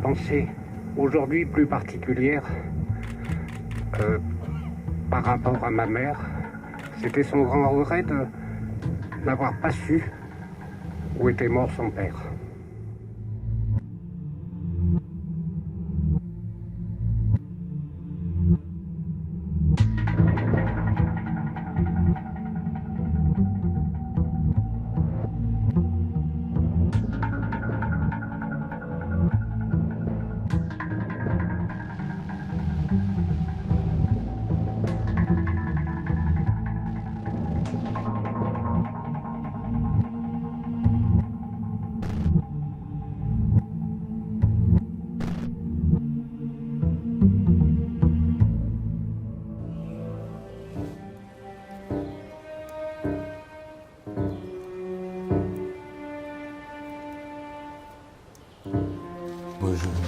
pensée aujourd'hui plus particulière par rapport à ma mère. C'était son grand regret de n'avoir pas su où était mort son père.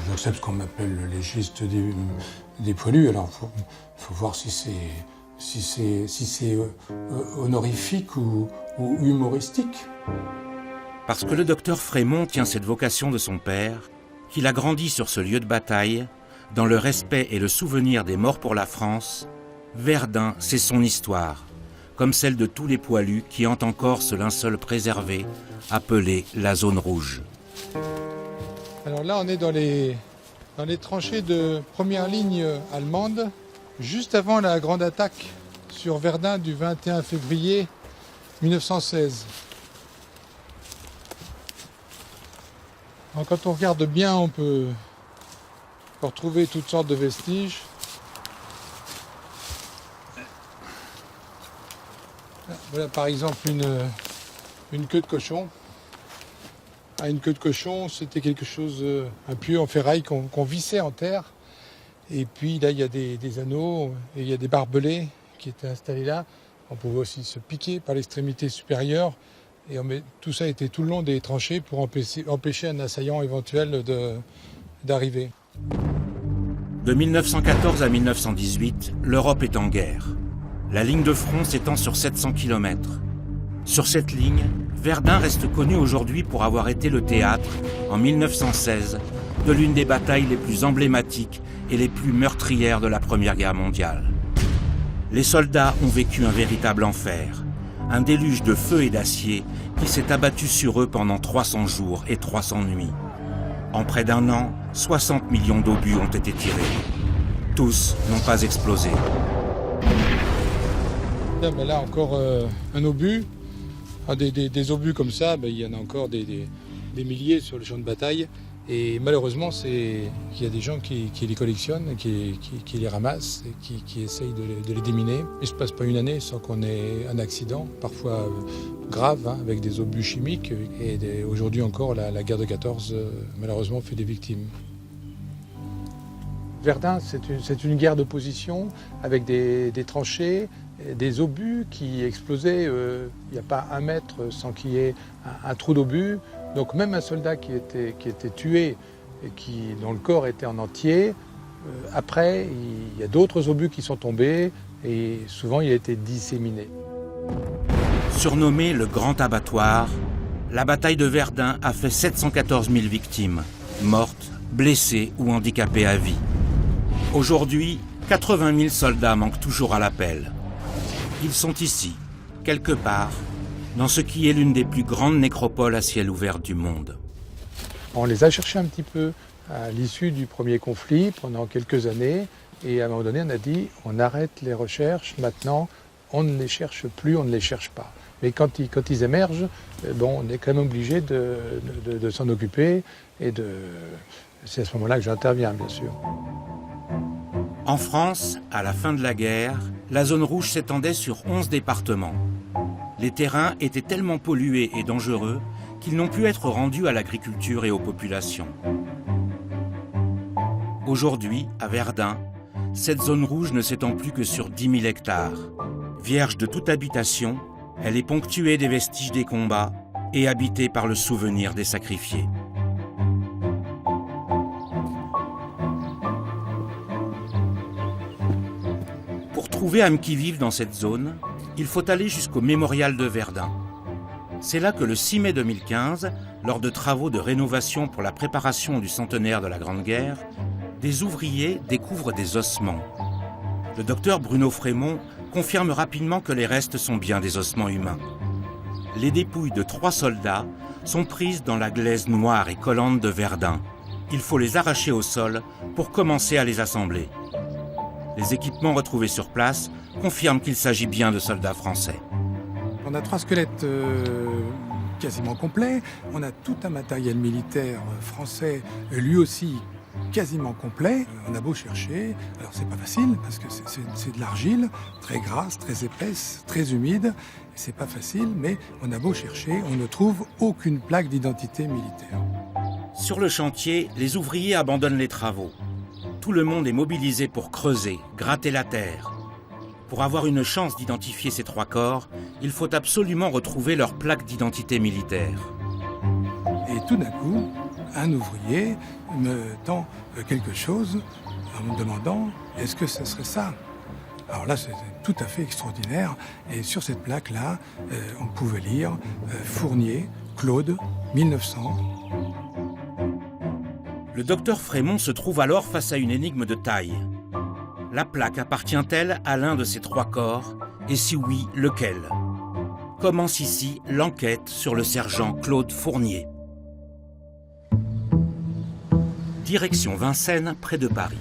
J'accepte ce qu'on m'appelle le légiste des poilus. Alors, faut voir si c'est honorifique ou humoristique. Parce que le docteur Frémont tient cette vocation de son père, qu'il a grandi sur ce lieu de bataille, dans le respect et le souvenir des morts pour la France, Verdun, c'est son histoire, comme celle de tous les poilus qui hantent encore ce linceul préservé, appelé la zone rouge. Alors là, on est dans les tranchées de première ligne allemande, juste avant la grande attaque sur Verdun du 21 février 1916. Alors, quand on regarde bien, on peut retrouver toutes sortes de vestiges. Voilà par exemple une queue de cochon. Une queue de cochon, c'était quelque chose, un pieu en ferraille qu'on vissait en terre. Et puis là, il y a des anneaux et il y a des barbelés qui étaient installés là. On pouvait aussi se piquer par l'extrémité supérieure. Et tout ça était tout le long des tranchées pour empêcher un assaillant éventuel d'arriver. De 1914 à 1918, l'Europe est en guerre. La ligne de front s'étend sur 700 km. Sur cette ligne, Verdun reste connu aujourd'hui pour avoir été le théâtre, en 1916, de l'une des batailles les plus emblématiques et les plus meurtrières de la Première Guerre mondiale. Les soldats ont vécu un véritable enfer, un déluge de feu et d'acier qui s'est abattu sur eux pendant 300 jours et 300 nuits. En près d'un an, 60 millions d'obus ont été tirés. Tous n'ont pas explosé. Là encore un obus. Des obus comme ça, il y en a encore des milliers sur le champ de bataille. Et malheureusement, il y a des gens qui les collectionnent, qui les ramassent, et qui essayent de les déminer. Il ne se passe pas une année sans qu'on ait un accident, parfois grave, avec des obus chimiques. Et aujourd'hui encore, la guerre de 14, malheureusement, fait des victimes. Verdun, c'est une guerre de position avec des tranchées, des obus qui explosaient. Il n'y a pas un mètre sans qu'il y ait un trou d'obus. Donc même un soldat qui était tué et dont le corps était en entier, après, il y a d'autres obus qui sont tombés et souvent il a été disséminé. Surnommé le Grand Abattoir, la bataille de Verdun a fait 714 000 victimes, mortes, blessées ou handicapées à vie. Aujourd'hui, 80 000 soldats manquent toujours à l'appel. Ils sont ici, quelque part, dans ce qui est l'une des plus grandes nécropoles à ciel ouvert du monde. On les a cherchés un petit peu à l'issue du premier conflit pendant quelques années et à un moment donné on a dit on arrête les recherches, maintenant on ne les cherche plus, on ne les cherche pas. Mais quand ils émergent, on est quand même obligé de s'en occuper et c'est à ce moment-là que j'interviens bien sûr. En France, à la fin de la guerre, la zone rouge s'étendait sur 11 départements. Les terrains étaient tellement pollués et dangereux qu'ils n'ont pu être rendus à l'agriculture et aux populations. Aujourd'hui, à Verdun, cette zone rouge ne s'étend plus que sur 10 000 hectares. Vierge de toute habitation, elle est ponctuée des vestiges des combats et habitée par le souvenir des sacrifiés. Pour trouver âmes qui vivent dans cette zone, il faut aller jusqu'au mémorial de Verdun. C'est là que le 6 mai 2015, lors de travaux de rénovation pour la préparation du centenaire de la Grande Guerre, des ouvriers découvrent des ossements. Le docteur Bruno Frémont confirme rapidement que les restes sont bien des ossements humains. Les dépouilles de 3 soldats sont prises dans la glaise noire et collante de Verdun. Il faut les arracher au sol pour commencer à les assembler. Les équipements retrouvés sur place confirment qu'il s'agit bien de soldats français. On a 3 squelettes quasiment complets. On a tout un matériel militaire français, lui aussi quasiment complet. On a beau chercher, alors c'est pas facile parce que c'est de l'argile, très grasse, très épaisse, très humide. C'est pas facile, mais on a beau chercher, on ne trouve aucune plaque d'identité militaire. Sur le chantier, les ouvriers abandonnent les travaux. Tout le monde est mobilisé pour creuser, gratter la terre. Pour avoir une chance d'identifier ces 3 corps, il faut absolument retrouver leur plaque d'identité militaire. Et tout d'un coup, un ouvrier me tend quelque chose en me demandant « est-ce que ce serait ça ?» Alors là, c'est tout à fait extraordinaire. Et sur cette plaque-là, on pouvait lire Fournier, Claude, 1900. Le docteur Frémont se trouve alors face à une énigme de taille. La plaque appartient-elle à l'un de ces 3 corps? Et si oui, lequel? Commence ici l'enquête sur le sergent Claude Fournier. Direction Vincennes, près de Paris.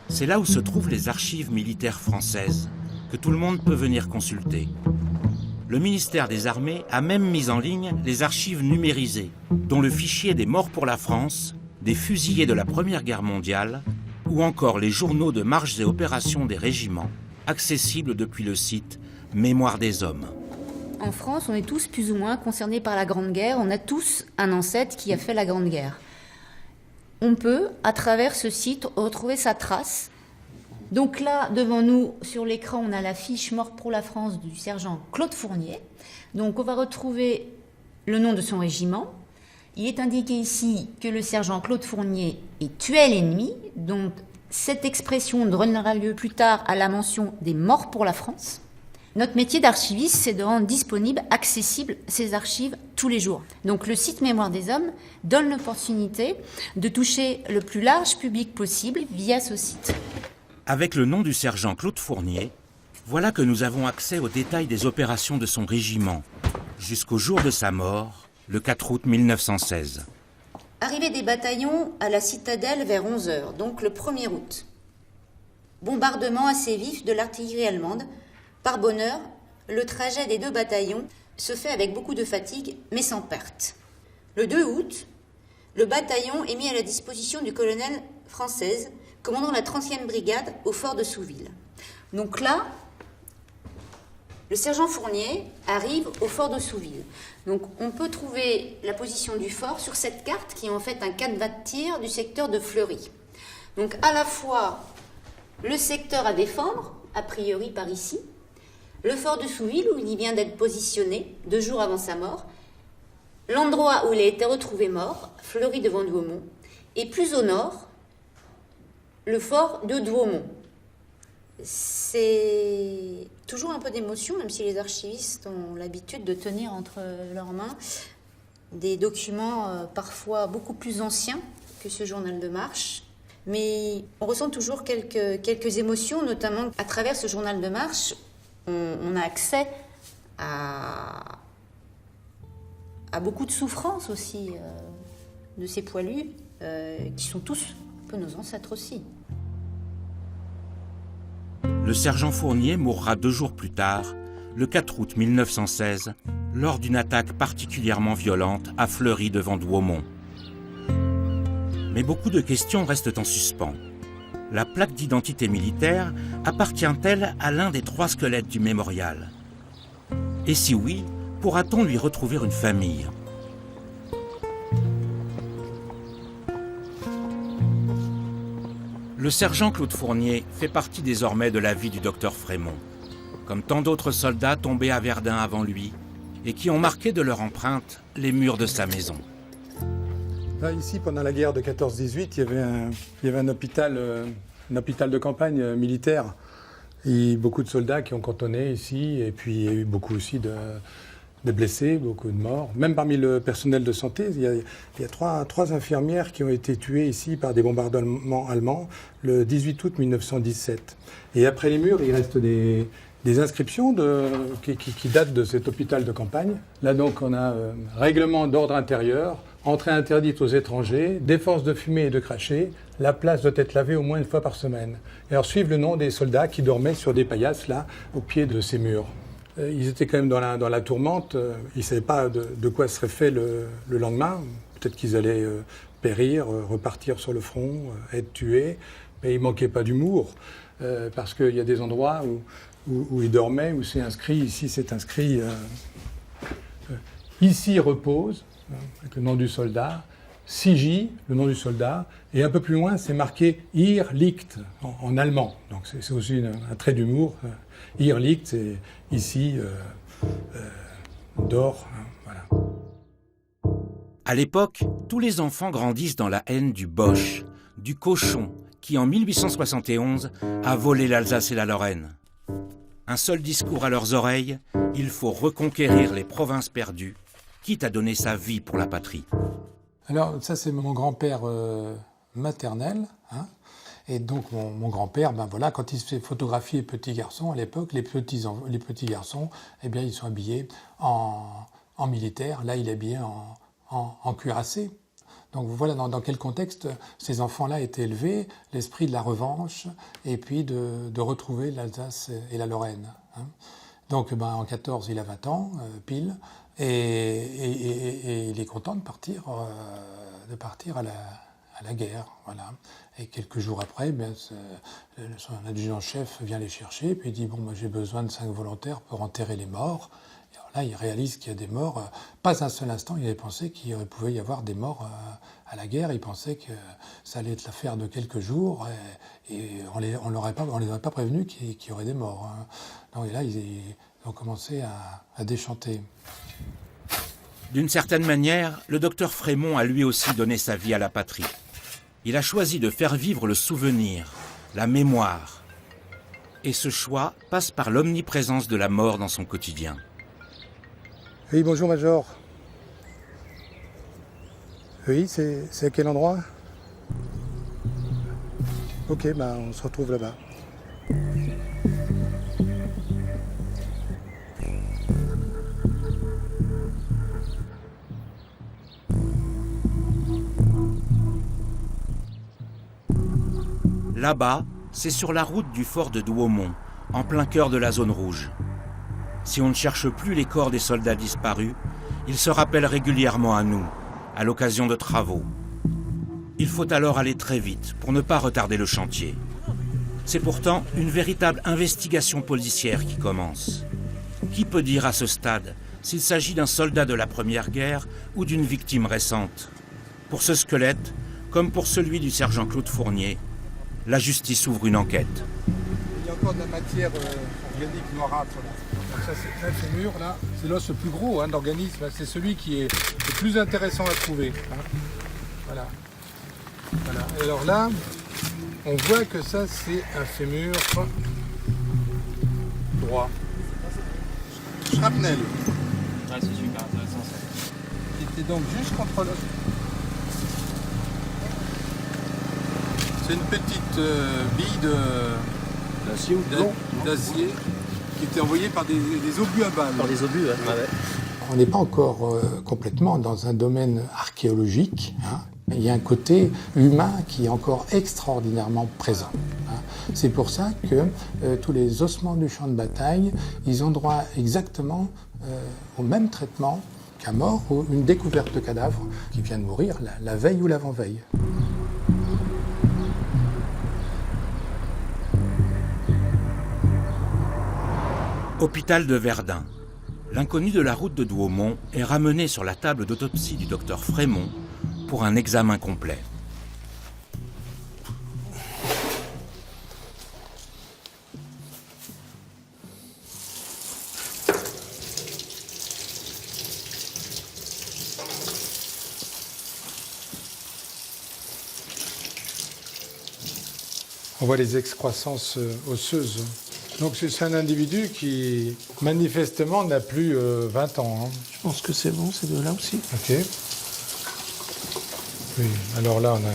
C'est là où se trouvent les archives militaires françaises, que tout le monde peut venir consulter. Le ministère des Armées a même mis en ligne les archives numérisées, dont le fichier des morts pour la France, des fusillés de la Première Guerre mondiale, ou encore les journaux de marches et opérations des régiments, accessibles depuis le site Mémoire des hommes. En France, on est tous plus ou moins concernés par la Grande Guerre. On a tous un ancêtre qui a fait la Grande Guerre. On peut, à travers ce site, retrouver sa trace. Donc là, devant nous, sur l'écran, on a la fiche Mort pour la France du sergent Claude Fournier. Donc on va retrouver le nom de son régiment. Il est indiqué ici que le sergent Claude Fournier est tué l'ennemi. Donc cette expression donnera lieu plus tard à la mention des morts pour la France. Notre métier d'archiviste, c'est de rendre disponibles, accessibles ces archives tous les jours. Donc le site Mémoire des hommes donne l'opportunité de toucher le plus large public possible via ce site. Avec le nom du sergent Claude Fournier, voilà que nous avons accès aux détails des opérations de son régiment, jusqu'au jour de sa mort, le 4 août 1916. Arrivée des bataillons à la citadelle vers 11h, donc le 1er août. Bombardement assez vif de l'artillerie allemande. Par bonheur, le trajet des 2 bataillons se fait avec beaucoup de fatigue, mais sans perte. Le 2 août, le bataillon est mis à la disposition du colonel Française, commandant la 30e brigade au fort de Souville. Donc là, le sergent Fournier arrive au fort de Souville. Donc on peut trouver la position du fort sur cette carte qui est en fait un canevas de tir du secteur de Fleury. Donc à la fois le secteur à défendre, a priori par ici, le fort de Souville où il vient d'être positionné 2 jours avant sa mort, l'endroit où il a été retrouvé mort, Fleury devant Douaumont, et plus au nord, le fort de Douaumont. C'est toujours un peu d'émotion, même si les archivistes ont l'habitude de tenir entre leurs mains des documents parfois beaucoup plus anciens que ce journal de marche. Mais on ressent toujours quelques émotions, notamment à travers ce journal de marche. On a accès à beaucoup de souffrances aussi de ces poilus, qui sont tous un peu nos ancêtres aussi. Le sergent Fournier mourra 2 jours plus tard, le 4 août 1916, lors d'une attaque particulièrement violente à Fleury devant Douaumont. Mais beaucoup de questions restent en suspens. La plaque d'identité militaire appartient-elle à l'un des 3 squelettes du mémorial? Et si oui, pourra-t-on lui retrouver une famille? Le sergent Claude Fournier fait partie désormais de la vie du docteur Frémont, comme tant d'autres soldats tombés à Verdun avant lui et qui ont marqué de leur empreinte les murs de sa maison. Là, ici, pendant la guerre de 14-18, il y avait un hôpital de campagne militaire. Et beaucoup de soldats qui ont cantonné ici, et puis il y a eu beaucoup aussi des blessés, beaucoup de morts. Même parmi le personnel de santé, il y a trois infirmières qui ont été tuées ici par des bombardements allemands le 18 août 1917. Et après les murs, il reste des inscriptions qui datent de cet hôpital de campagne. Là donc on a règlement d'ordre intérieur, entrée interdite aux étrangers, défense de fumer et de cracher, la place doit être lavée au moins une fois par semaine. Et alors suivent le nom des soldats qui dormaient sur des paillasses là, au pied de ces murs. Ils étaient quand même dans la tourmente, ils ne savaient pas de quoi serait fait le lendemain. Peut-être qu'ils allaient périr, repartir sur le front, être tués, mais il ne manquait pas d'humour, parce qu'il y a des endroits où ils dormaient, où c'est inscrit, ici c'est inscrit, ici repose, avec le nom du soldat, Sigi, le nom du soldat, et un peu plus loin c'est marqué Hier liegt, en allemand, donc c'est aussi un trait d'humour. Hier liegt, c'est ici, dort, voilà. À l'époque, tous les enfants grandissent dans la haine du Boche, du cochon, qui en 1871 a volé l'Alsace et la Lorraine. Un seul discours à leurs oreilles, il faut reconquérir les provinces perdues, quitte à donner sa vie pour la patrie. Alors ça c'est mon grand-père maternel, hein. Et donc mon grand-père, ben voilà, quand il se fait photographier petit garçon à l'époque, les petits garçons, eh bien ils sont habillés en militaire. Là il est habillé en cuirassé. Donc voilà dans quel contexte ces enfants-là étaient élevés, l'esprit de la revanche et puis de retrouver l'Alsace et la Lorraine, hein. Donc ben, en 14 il a 20 ans, pile, et il est content de partir à la guerre, voilà. Et quelques jours après, bien, son adjudant-chef vient les chercher, puis il dit, bon, moi j'ai besoin de 5 volontaires pour enterrer les morts. Et alors là, il réalise qu'il y a des morts. Pas un seul instant, il avait pensé qu'il pouvait y avoir des morts à la guerre. Il pensait que ça allait être l'affaire de quelques jours, et on les aurait pas prévenus qu'il y aurait des morts, hein. Donc, et là, ils ont commencé à déchanter. D'une certaine manière, le docteur Frémont a lui aussi donné sa vie à la patrie. Il a choisi de faire vivre le souvenir, la mémoire. Et ce choix passe par l'omniprésence de la mort dans son quotidien. Oui, bonjour Major. Oui, c'est à quel endroit? Ok, bah on se retrouve là-bas. Là-bas, c'est sur la route du fort de Douaumont, en plein cœur de la zone rouge. Si on ne cherche plus les corps des soldats disparus, ils se rappellent régulièrement à nous, à l'occasion de travaux. Il faut alors aller très vite pour ne pas retarder le chantier. C'est pourtant une véritable investigation policière qui commence. Qui peut dire à ce stade s'il s'agit d'un soldat de la Première Guerre ou d'une victime récente? Pour ce squelette, comme pour celui du sergent Claude Fournier, la justice ouvre une enquête. Il y a encore de la matière organique noirâtre là. Donc ça, c'est un fémur là, c'est l'os le plus gros, hein, d'organisme. C'est celui qui est le plus intéressant à trouver, hein. Voilà. Voilà. Et alors là, on voit que ça c'est un fémur droit. Shrapnel. Ouais, c'est super intéressant ça. Qui était donc juste contre l'os. C'est une petite bille L'acier ou d'acier qui était envoyée par des obus à balles. Par des obus, ouais. Ouais. On n'est pas encore complètement dans un domaine archéologique, hein. Il y a un côté humain qui est encore extraordinairement présent, hein. C'est pour ça que tous les ossements du champ de bataille, ils ont droit exactement au même traitement qu'un mort ou une découverte de cadavre qui vient de mourir la veille ou l'avant-veille. Hôpital de Verdun. L'inconnu de la route de Douaumont est ramené sur la table d'autopsie du docteur Frémont pour un examen complet. On voit les excroissances osseuses Donc c'est un individu qui manifestement n'a plus 20 ans. Hein. Je pense que c'est bon, ces deux-là aussi. Ok. Oui, alors là on a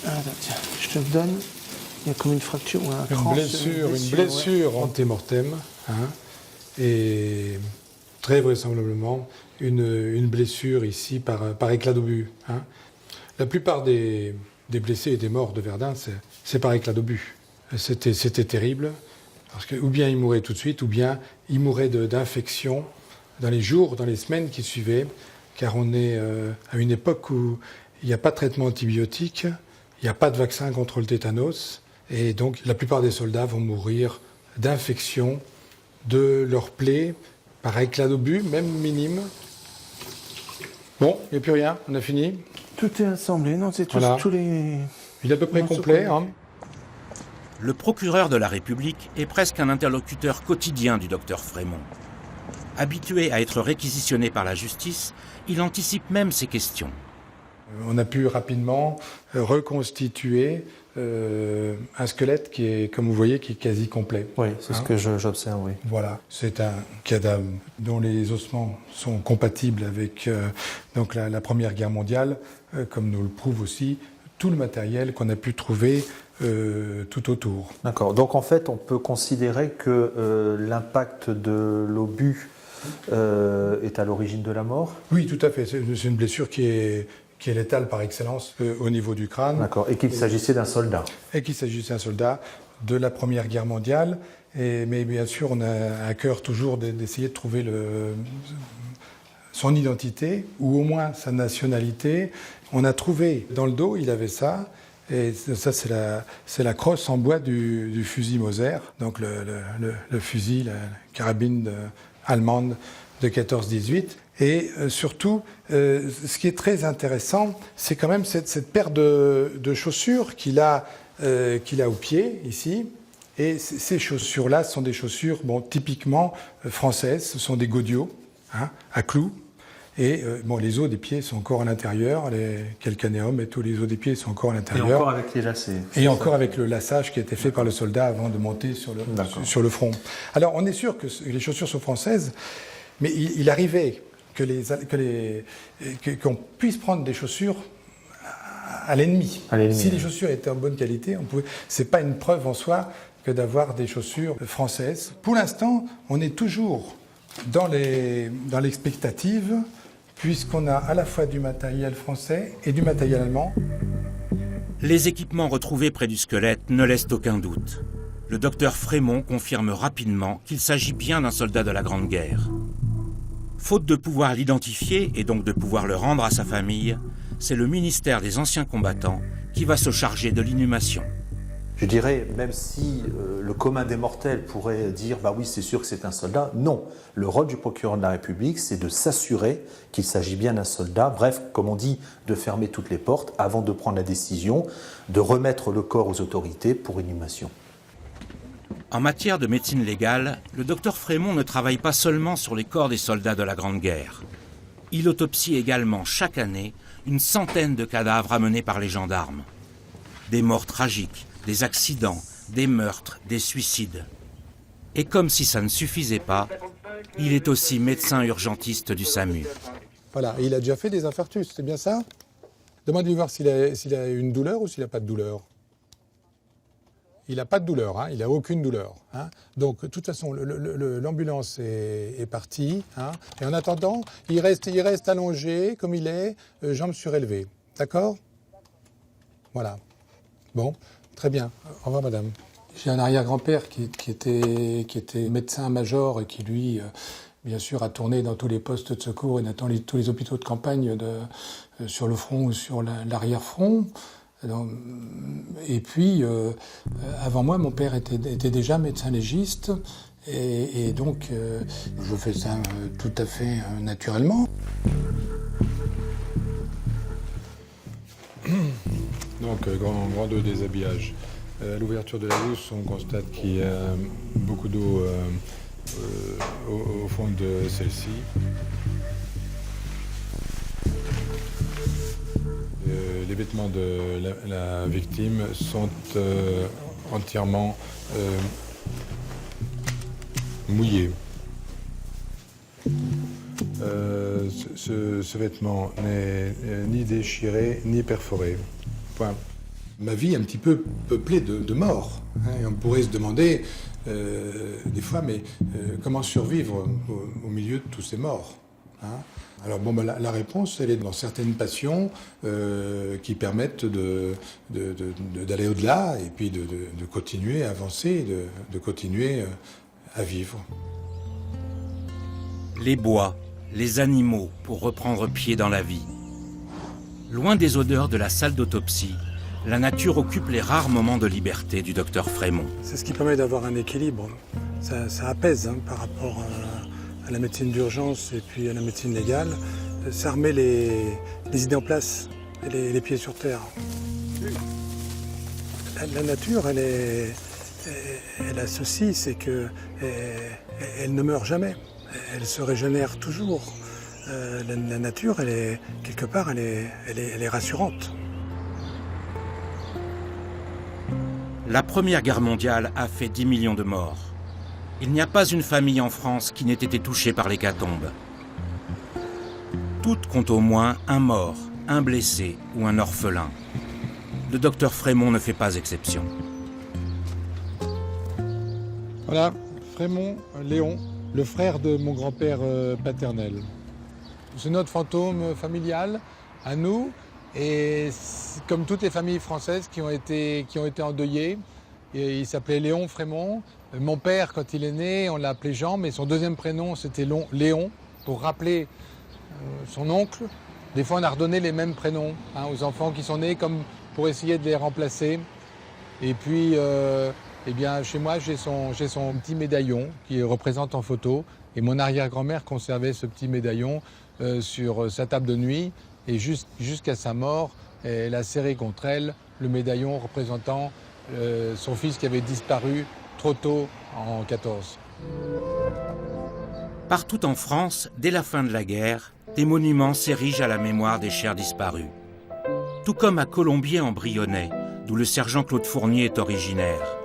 Ah, là, tiens, je te le donne. Il y a comme une fracture ou un cran sur une blessure antémortem, hein, et très vraisemblablement une blessure ici par éclat d'obus. Hein. La plupart des blessés et des morts de Verdun, c'est par éclat d'obus. C'était terrible, parce que ou bien il mourait tout de suite, ou bien il mourait d'infection dans les jours, dans les semaines qui suivaient, car on est à une époque où il n'y a pas de traitement antibiotique, il n'y a pas de vaccin contre le tétanos, et donc la plupart des soldats vont mourir d'infection de leurs plaies par éclat d'obus, même minime. Bon, il n'y a plus rien, on a fini. Tout est assemblé, non, c'est Voilà. tous les... Il est à peu près complet. Hein. Le procureur de la République est presque un interlocuteur quotidien du docteur Frémont. Habitué à être réquisitionné par la justice, il anticipe même ces questions. On a pu rapidement reconstituer un squelette qui est, comme vous voyez, qui est quasi complet. Oui, c'est ce que j'observe, oui. Voilà, c'est un cadavre dont les ossements sont compatibles avec donc la Première Guerre mondiale, comme nous le prouve aussi tout le matériel qu'on a pu trouver tout autour. D'accord. Donc en fait, on peut considérer que l'impact de l'obus est à l'origine de la mort. Oui, tout à fait. C'est une blessure qui est létale par excellence au niveau du crâne. D'accord. Et qu'il s'agissait d'un soldat. Et qu'il s'agissait d'un soldat de la Première Guerre mondiale. Mais bien sûr, on a à cœur toujours d'essayer de trouver son identité, ou au moins sa nationalité. On a trouvé dans le dos, il avait ça. Et ça, c'est la crosse en bois du fusil Moser, donc le fusil, la carabine allemande de 14-18. Et surtout, ce qui est très intéressant, c'est quand même cette paire de chaussures qu'il a au pied, ici. Et ces chaussures-là sont des chaussures typiquement françaises. Ce sont des godillots, hein, à clous. Et les os des pieds sont encore à l'intérieur, les calcanéums et tous les os des pieds sont encore à l'intérieur. Et encore avec les lacets. Et encore avec le laçage qui a été fait par le soldat avant de monter sur le front. Alors on est sûr que les chaussures sont françaises, mais il arrivait qu'on puisse prendre des chaussures à l'ennemi. Si les chaussures étaient en bonne qualité, c'est pas une preuve en soi que d'avoir des chaussures françaises. Pour l'instant, on est toujours dans l'expectative, puisqu'on a à la fois du matériel français et du matériel allemand. Les équipements retrouvés près du squelette ne laissent aucun doute. Le docteur Frémont confirme rapidement qu'il s'agit bien d'un soldat de la Grande Guerre. Faute de pouvoir l'identifier et donc de pouvoir le rendre à sa famille, c'est le ministère des Anciens Combattants qui va se charger de l'inhumation. Je dirais, même si le commun des mortels pourrait dire « bah oui, c'est sûr que c'est un soldat », non. Le rôle du procureur de la République, c'est de s'assurer qu'il s'agit bien d'un soldat, bref, comme on dit, de fermer toutes les portes avant de prendre la décision de remettre le corps aux autorités pour inhumation. En matière de médecine légale, le docteur Frémont ne travaille pas seulement sur les corps des soldats de la Grande Guerre. Il autopsie également chaque année une centaine de cadavres amenés par les gendarmes. Des morts tragiques, des accidents, des meurtres, des suicides. Et comme si ça ne suffisait pas, il est aussi médecin urgentiste du SAMU. Voilà, et il a déjà fait des infarctus, c'est bien ça? Demandez-lui voir s'il a une douleur ou s'il n'a pas de douleur. Il n'a pas de douleur, hein, il n'a aucune douleur. Hein. Donc, de toute façon, l'ambulance est partie. Hein, et en attendant, il reste allongé, comme il est, jambes surélevées. D'accord? Voilà. Bon, très bien. Au revoir, madame. J'ai un arrière-grand-père qui était médecin-major et qui, lui, bien sûr, a tourné dans tous les postes de secours et dans tous les hôpitaux de campagne sur le front ou sur l'arrière-front. Et puis, avant moi, mon père était déjà médecin légiste, et donc je fais ça tout à fait naturellement. Donc, grand 2 déshabillage. À l'ouverture de la douche, on constate qu'il y a beaucoup d'eau au fond de celle-ci. Les vêtements de la victime sont entièrement mouillé. Ce vêtement n'est ni déchiré ni perforé. Point. Ma vie est un petit peu peuplée de morts. Et on pourrait se demander des fois, mais comment survivre au milieu de tous ces morts, hein? Alors bon, la réponse, elle est dans certaines passions qui permettent d'aller au-delà et puis de continuer à avancer, de continuer à vivre. Les bois, les animaux pour reprendre pied dans la vie. Loin des odeurs de la salle d'autopsie, la nature occupe les rares moments de liberté du docteur Frémont. C'est ce qui permet d'avoir un équilibre. Ça apaise par rapport à la médecine d'urgence et puis à la médecine légale. Ça remet les idées en place et les pieds sur terre. La nature, elle a ceci, c'est qu'elle ne meurt jamais. Elle se régénère toujours. La nature, quelque part, elle est rassurante. La Première Guerre mondiale a fait 10 millions de morts. Il n'y a pas une famille en France qui n'ait été touchée par l'hécatombe. Toutes comptent au moins un mort, un blessé ou un orphelin. Le docteur Frémont ne fait pas exception. Voilà, Frémont Léon, le frère de mon grand-père paternel. C'est notre fantôme familial, à nous, et comme toutes les familles françaises qui ont été endeuillées. Et il s'appelait Léon Frémont. Mon père, quand il est né, on l'a appelé Jean, mais son deuxième prénom, c'était Léon, pour rappeler son oncle. Des fois, on a redonné les mêmes prénoms aux enfants qui sont nés, comme pour essayer de les remplacer. Et puis, eh bien, chez moi, j'ai son petit médaillon qui représente en photo. Et mon arrière-grand-mère conservait ce petit médaillon sur sa table de nuit. Et jusqu'à sa mort, elle a serré contre elle le médaillon représentant son fils qui avait disparu trop tôt en 14. Partout en France, dès la fin de la guerre, des monuments s'érigent à la mémoire des chers disparus. Tout comme à Colombier-en-Brionnais, d'où le sergent Claude Fournier est originaire.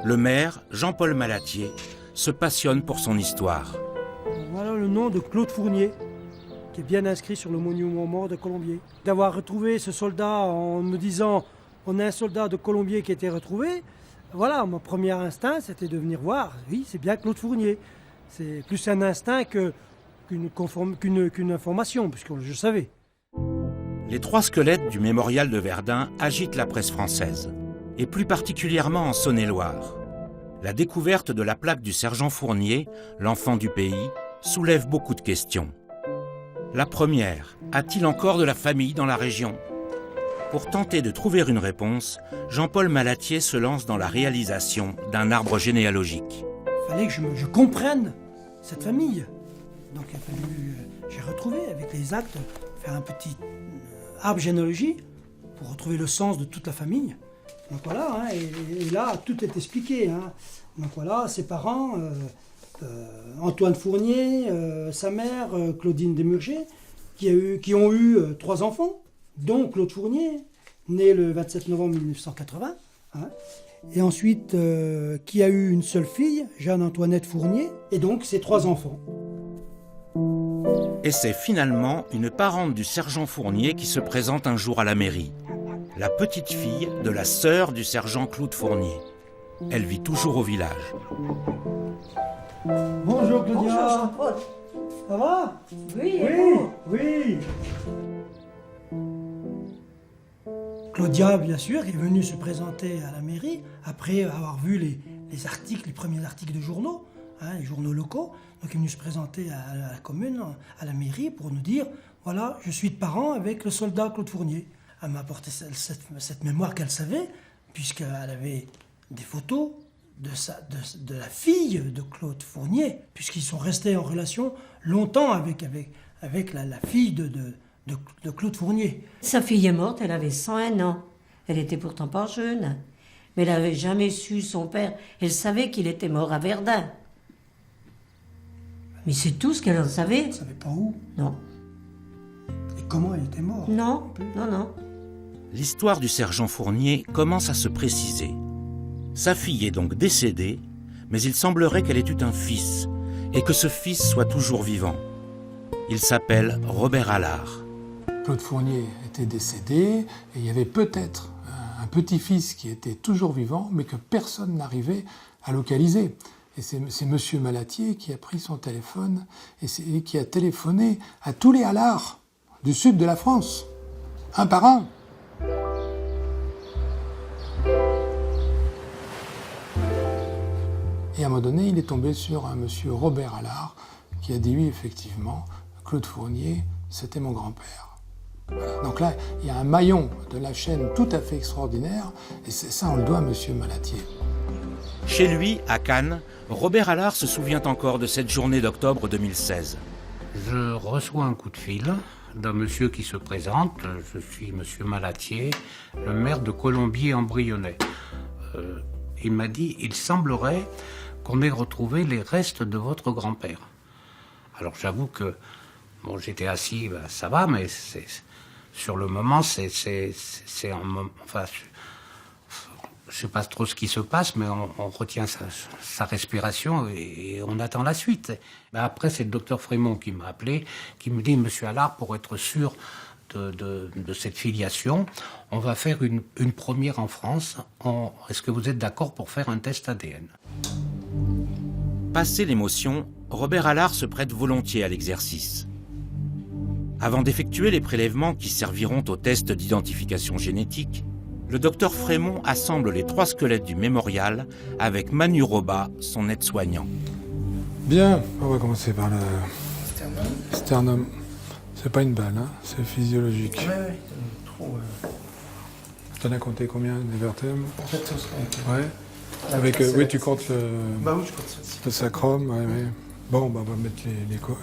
Le maire, Jean-Paul Malatier, se passionne pour son histoire. Voilà le nom de Claude Fournier, qui est bien inscrit sur le monument mort de Colombier. D'avoir retrouvé ce soldat en me disant « on a un soldat de Colombier qui a été retrouvé », voilà, mon premier instinct, c'était de venir voir. Oui, c'est bien Claude Fournier. C'est plus un instinct qu'une information, puisque je savais. Les 3 squelettes du mémorial de Verdun agitent la presse française, et plus particulièrement en Saône-et-Loire. La découverte de la plaque du sergent Fournier, l'enfant du pays, soulève beaucoup de questions. La première, a-t-il encore de la famille dans la région ? Pour tenter de trouver une réponse, Jean-Paul Malatier se lance dans la réalisation d'un arbre généalogique. Il fallait que je comprenne cette famille. Donc il a fallu, j'ai retrouvé avec les actes, faire un petit arbre généalogique pour retrouver le sens de toute la famille. Donc voilà, et là tout est expliqué. Donc voilà, ses parents, Antoine Fournier, sa mère, Claudine Desmurger, qui ont eu 3 enfants, dont Claude Fournier, né le 27 novembre 1980, et ensuite qui a eu une seule fille, Jeanne-Antoinette Fournier, et donc ses 3 enfants. Et c'est finalement une parente du sergent Fournier qui se présente un jour à la mairie. La petite fille de la sœur du sergent Claude Fournier. Elle vit toujours au village. Bonjour Claudia. Bonjour Jean-Paul. Ça va ? Oui. Oui. Claudia, bien sûr, est venue se présenter à la mairie après avoir vu les articles, les premiers articles de journaux, les journaux locaux. Donc elle est venue se présenter à la commune, à la mairie, pour nous dire, voilà, je suis de parent avec le soldat Claude Fournier. Elle m'a apporté cette mémoire qu'elle savait, puisqu'elle avait des photos de la fille de Claude Fournier, puisqu'ils sont restés en relation longtemps avec la fille de Claude Fournier. Sa fille est morte, elle avait 101 ans. Elle était pourtant pas jeune. Mais elle n'avait jamais su son père. Elle savait qu'il était mort à Verdun. Mais c'est tout ce qu'elle en savait. Elle ne savait pas où. Non. Et comment elle était morte. Non. L'histoire du sergent Fournier commence à se préciser. Sa fille est donc décédée, mais il semblerait qu'elle ait eu un fils, et que ce fils soit toujours vivant. Il s'appelle Robert Allard. Claude Fournier était décédé, et il y avait peut-être un petit-fils qui était toujours vivant, mais que personne n'arrivait à localiser. Et c'est Monsieur Malatier qui a pris son téléphone et qui a téléphoné à tous les Allard du sud de la France, un par un. Et à un moment donné, il est tombé sur un monsieur Robert Allard qui a dit oui, effectivement, Claude Fournier, c'était mon grand-père. Voilà. Donc là, il y a un maillon de la chaîne tout à fait extraordinaire, et ça, on le doit à monsieur Malatier. Chez lui, à Cannes, Robert Allard se souvient encore de cette journée d'octobre 2016. Je reçois un coup de fil d'un monsieur qui se présente. Je suis monsieur Malatier, le maire de Colombier-en-Brionnais. Il m'a dit, il semblerait qu'on ait retrouvé les restes de votre grand-père. Alors j'avoue que, bon, j'étais assis, ben, ça va, mais sur le moment, c'est enfin, je sais pas trop ce qui se passe, mais on retient sa respiration et on attend la suite. Ben après, c'est le docteur Frémont qui m'a appelé, qui me dit, monsieur Allard, pour être sûr de cette filiation, on va faire une première en France. Est-ce que vous êtes d'accord pour faire un test ADN? Passé l'émotion, Robert Allard se prête volontiers à l'exercice. Avant d'effectuer les prélèvements qui serviront au test d'identification génétique, le docteur Frémont assemble les 3 squelettes du mémorial avec Manu Roba, son aide-soignant. Bien, on va commencer par le sternum. C'est pas une balle, hein, c'est physiologique. Ouais, trop. T'en as compté combien des vertèbres? En fait, ça serait. Ouais. Avec, oui, tu comptes le. Bah oui, je compte ça. Le sacrum, ouais, ouais. Bon, bah, on va mettre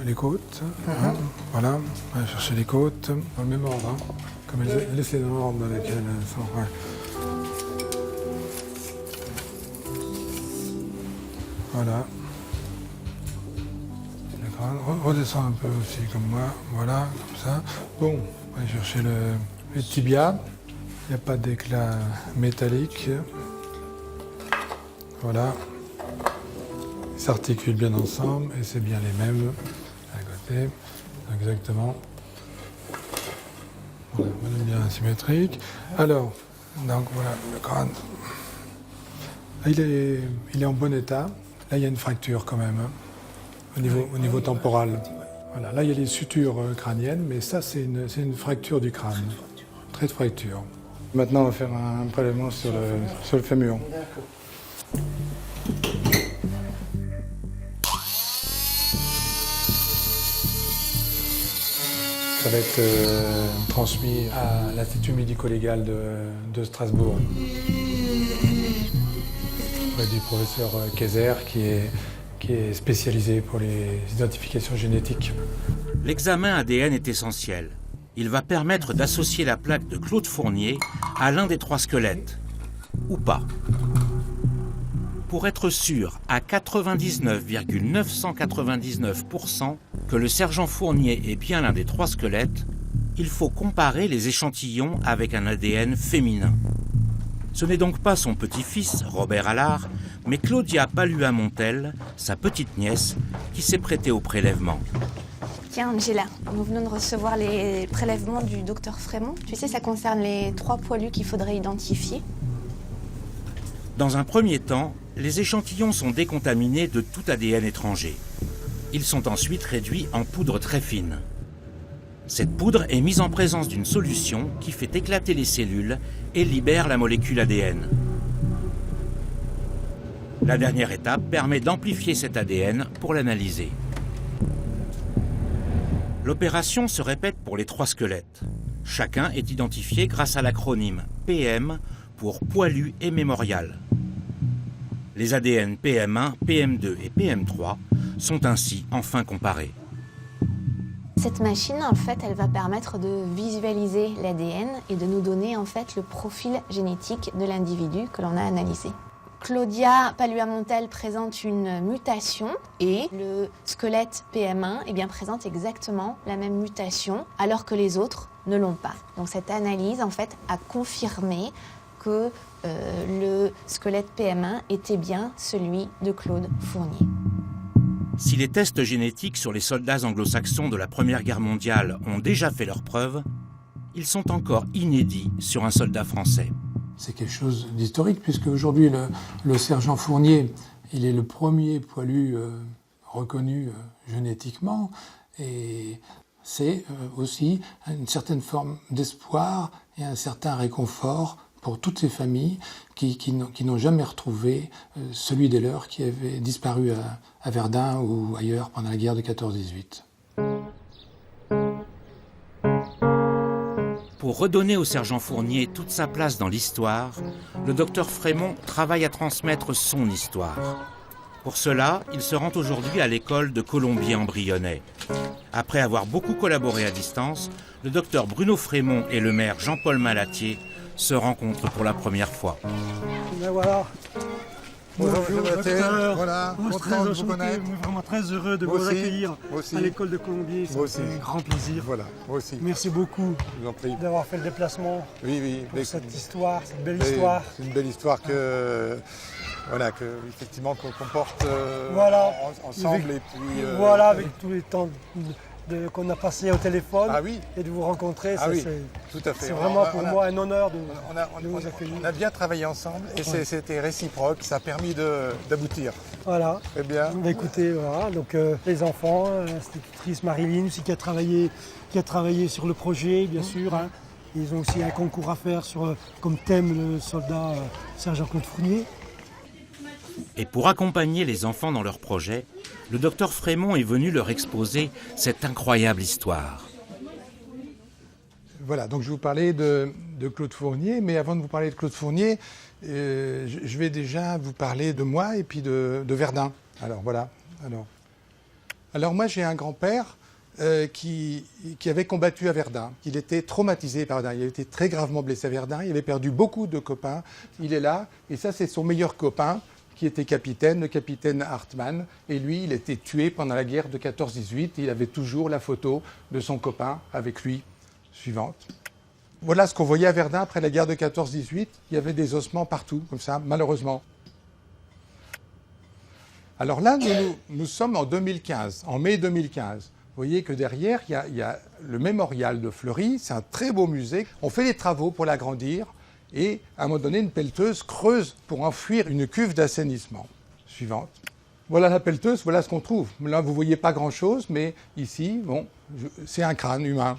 les côtes. Hein. Voilà, on va chercher les côtes dans le même ordre. Hein. Comme laissez dans l'ordre dans lequel elles sont. Ouais. Voilà. Redescends un peu aussi comme moi. Voilà, comme ça. Bon, on va chercher le tibia. Il n'y a pas d'éclat métallique. Voilà. Ils s'articulent bien ensemble et c'est bien les mêmes à côté. Exactement. Voilà, bien symétrique. Alors, donc voilà le crâne. Là, il est en bon état. Là, il y a une fracture quand même, hein, au niveau temporal. Voilà, là, il y a les sutures crâniennes, mais ça, c'est une fracture du crâne. Très de fracture. Maintenant, on va faire un prélèvement sur le fémur. Ça va être transmis à l'Institut médico-légal de Strasbourg. Du professeur Kayser qui est spécialisé pour les identifications génétiques. L'examen ADN est essentiel. Il va permettre d'associer la plaque de Claude Fournier à l'un des 3 squelettes. Ou pas. Pour être sûr à 99,999% que le sergent Fournier est bien l'un des 3 squelettes, il faut comparer les échantillons avec un ADN féminin. Ce n'est donc pas son petit-fils, Robert Allard, mais Claudia Palluat-Montel, sa petite-nièce, qui s'est prêtée au prélèvement. Tiens, Angela, nous venons de recevoir les prélèvements du docteur Frémont. Tu sais, ça concerne les 3 poilus qu'il faudrait identifier. Dans un premier temps, les échantillons sont décontaminés de tout ADN étranger. Ils sont ensuite réduits en poudre très fine. Cette poudre est mise en présence d'une solution qui fait éclater les cellules et libère la molécule ADN. La dernière étape permet d'amplifier cet ADN pour l'analyser. L'opération se répète pour les 3 squelettes. Chacun est identifié grâce à l'acronyme PM pour poilu et mémorial. Les ADN PM1, PM2 et PM3 sont ainsi enfin comparés. Cette machine, en fait, elle va permettre de visualiser l'ADN et de nous donner, en fait, le profil génétique de l'individu que l'on a analysé. Claudia Palluat-Montel présente une mutation et le squelette PM1 eh bien, présente exactement la même mutation alors que les autres ne l'ont pas. Donc cette analyse, en fait, a confirmé que le squelette PM1 était bien celui de Claude Fournier. Si les tests génétiques sur les soldats anglo-saxons de la Première Guerre mondiale ont déjà fait leurs preuves, ils sont encore inédits sur un soldat français. C'est quelque chose d'historique, puisque aujourd'hui, le sergent Fournier, il est le premier poilu reconnu génétiquement, et c'est aussi une certaine forme d'espoir et un certain réconfort pour toutes ces familles qui n'ont jamais retrouvé celui des leurs qui avait disparu à Verdun ou ailleurs pendant la guerre de 14-18. Pour redonner au sergent Fournier toute sa place dans l'histoire, le docteur Frémont travaille à transmettre son histoire. Pour cela, il se rend aujourd'hui à l'école de Colombier-en-Brionnais. Après avoir beaucoup collaboré à distance, le docteur Bruno Frémont et le maire Jean-Paul Malatier se rencontrent pour la première fois. Ben voilà. Bonjour, docteur. Voilà, Moi, content de vous enchanté, connaître. vraiment très heureux de Moi vous aussi, accueillir moi aussi. à l'école de Colombier. Ça Moi me fait aussi. un grand plaisir. Voilà, moi aussi. Merci beaucoup Je vous en prie. d'avoir fait le déplacement Oui, pour cette histoire, cette belle histoire. C'est une belle histoire effectivement qu'on porte Voilà. ensemble. Avec, et puis, voilà, avec tous les temps qu'on a passé au téléphone et de vous rencontrer. Ah ça, oui, tout à fait. C'est vraiment pour moi un honneur de vous accueillir. On a bien travaillé ensemble et c'était réciproque, ça a permis d'aboutir. Voilà. Très bien. Écoutez, voilà, donc les enfants, l'institutrice Marilyn aussi qui a travaillé sur le projet, bien sûr. Hein. Ils ont aussi un concours à faire comme thème le soldat sergent Claude Fournier. Et pour accompagner les enfants dans leur projet, le docteur Frémont est venu leur exposer cette incroyable histoire. Voilà, donc je vais vous parler de Claude Fournier, mais avant de vous parler de Claude Fournier, je vais déjà vous parler de moi et puis de Verdun. Alors voilà. Alors moi j'ai un grand-père qui avait combattu à Verdun. Il était traumatisé par Verdun. Il avait été très gravement blessé à Verdun. Il avait perdu beaucoup de copains. Il est là, et ça c'est son meilleur copain, qui était capitaine, le capitaine Hartmann. Et lui, il était tué pendant la guerre de 14-18. Il avait toujours la photo de son copain avec lui. Suivante. Voilà ce qu'on voyait à Verdun après la guerre de 14-18. Il y avait des ossements partout, comme ça, malheureusement. Alors là, nous sommes en 2015, en mai 2015. Vous voyez que derrière, il y a le mémorial de Fleury. C'est un très beau musée. On fait des travaux pour l'agrandir. Et à un moment donné, une pelleteuse creuse pour enfouir une cuve d'assainissement. Suivante. Voilà la pelleteuse, voilà ce qu'on trouve. Là, vous ne voyez pas grand-chose, mais ici, bon, c'est un crâne humain.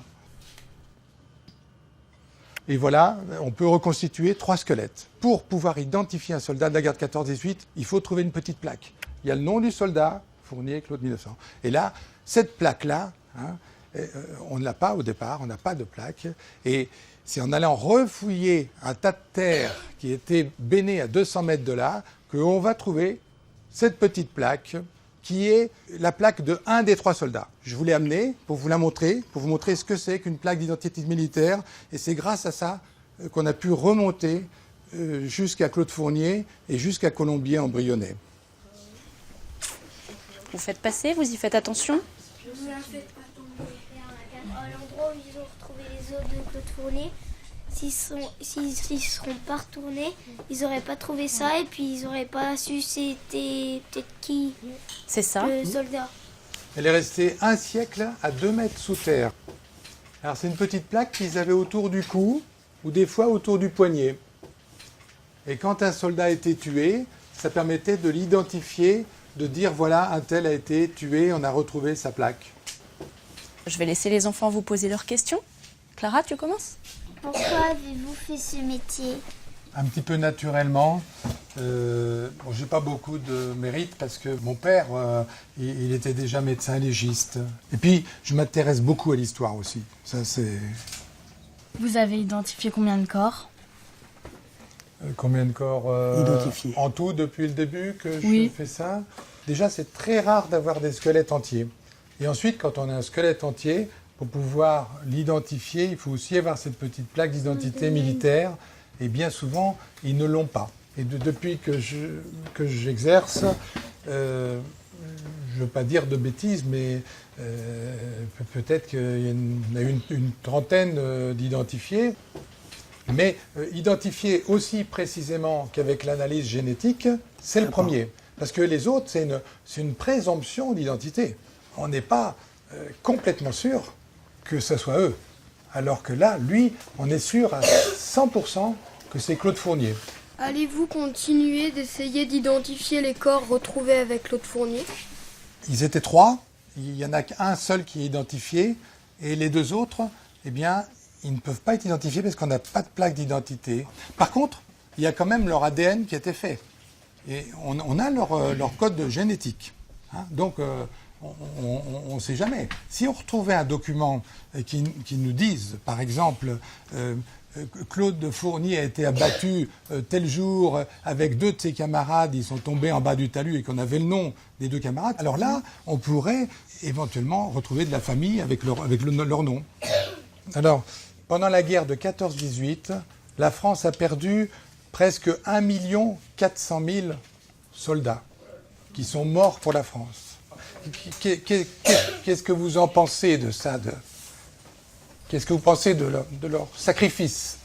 Et voilà, on peut reconstituer 3 squelettes. Pour pouvoir identifier un soldat de la guerre de 14-18, il faut trouver une petite plaque. Il y a le nom du soldat, Fournier, Claude 1900. Et là, cette plaque-là, on ne l'a pas au départ, on n'a pas de plaque. Et c'est en allant refouiller un tas de terre qui était béné à 200 mètres de là qu'on va trouver cette petite plaque qui est la plaque de un des 3 soldats. Je vous l'ai amenée pour vous la montrer, pour vous montrer ce que c'est qu'une plaque d'identité militaire. Et c'est grâce à ça qu'on a pu remonter jusqu'à Claude Fournier et jusqu'à Colombier-en-Brionnais. Vous faites passer, vous y faites attention ? Vous la faites à l'endroit où ils ont retrouvé les os de Claude Fournier, s'ils seront pas retournés, ils n'auraient pas trouvé ça et puis ils n'auraient pas su c'était peut-être qui. C'est ça. Le soldat. Elle est restée un siècle à 2 mètres sous terre. Alors c'est une petite plaque qu'ils avaient autour du cou ou des fois autour du poignet. Et quand un soldat était tué, ça permettait de l'identifier, de dire voilà, un tel a été tué, on a retrouvé sa plaque. Je vais laisser les enfants vous poser leurs questions. Clara, tu commences ? Pourquoi avez-vous fait ce métier ? Un petit peu naturellement. J'ai pas beaucoup de mérite parce que mon père, il était déjà médecin légiste. Et puis, je m'intéresse beaucoup à l'histoire aussi. Ça, c'est... Vous avez identifié combien de corps ? Combien de corps identifiés en tout depuis le début que je fais ça ? Déjà, c'est très rare d'avoir des squelettes entiers. Et ensuite, quand on a un squelette entier, pour pouvoir l'identifier, il faut aussi avoir cette petite plaque d'identité militaire. Et bien souvent, ils ne l'ont pas. Et depuis que j'exerce, je ne veux pas dire de bêtises, mais peut-être qu'il y en a une trentaine d'identifiés. Mais identifier aussi précisément qu'avec l'analyse génétique, c'est le premier. Parce que les autres, c'est une présomption d'identité. On n'est pas complètement sûr que ce soit eux. Alors que là, lui, on est sûr à 100% que c'est Claude Fournier. Allez-vous continuer d'essayer d'identifier les corps retrouvés avec Claude Fournier? Ils étaient 3, il n'y en a qu'un seul qui est identifié, et les 2 autres, eh bien, ils ne peuvent pas être identifiés parce qu'on n'a pas de plaque d'identité. Par contre, il y a quand même leur ADN qui a été fait. Et on a leur code génétique. Hein. Donc, on ne sait jamais. Si on retrouvait un document qui nous dise, par exemple, Claude Fournier a été abattu tel jour avec 2 de ses camarades, ils sont tombés en bas du talus et qu'on avait le nom des 2 camarades, alors là, on pourrait éventuellement retrouver de la famille avec leur nom. Alors, pendant la guerre de 14-18, la France a perdu presque 1 400 000 soldats qui sont morts pour la France. Qu'est-ce que vous en pensez de ça? Qu'est-ce que vous pensez de leur sacrifice?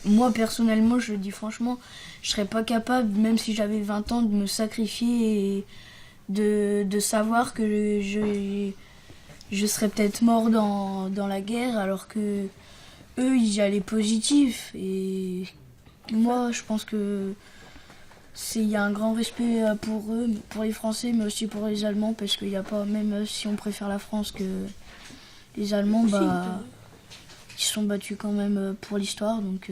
Moi, personnellement, je le dis franchement, je serais pas capable, même si j'avais 20 ans, de me sacrifier et de savoir que je serais peut-être mort dans la guerre, alors que eux, ils y allaient positifs. Et moi, je pense que il y a un grand respect pour eux, pour les Français, mais aussi pour les Allemands, parce qu'il n'y a pas, même si on préfère la France que les Allemands, ils se sont battus quand même pour l'histoire. Donc,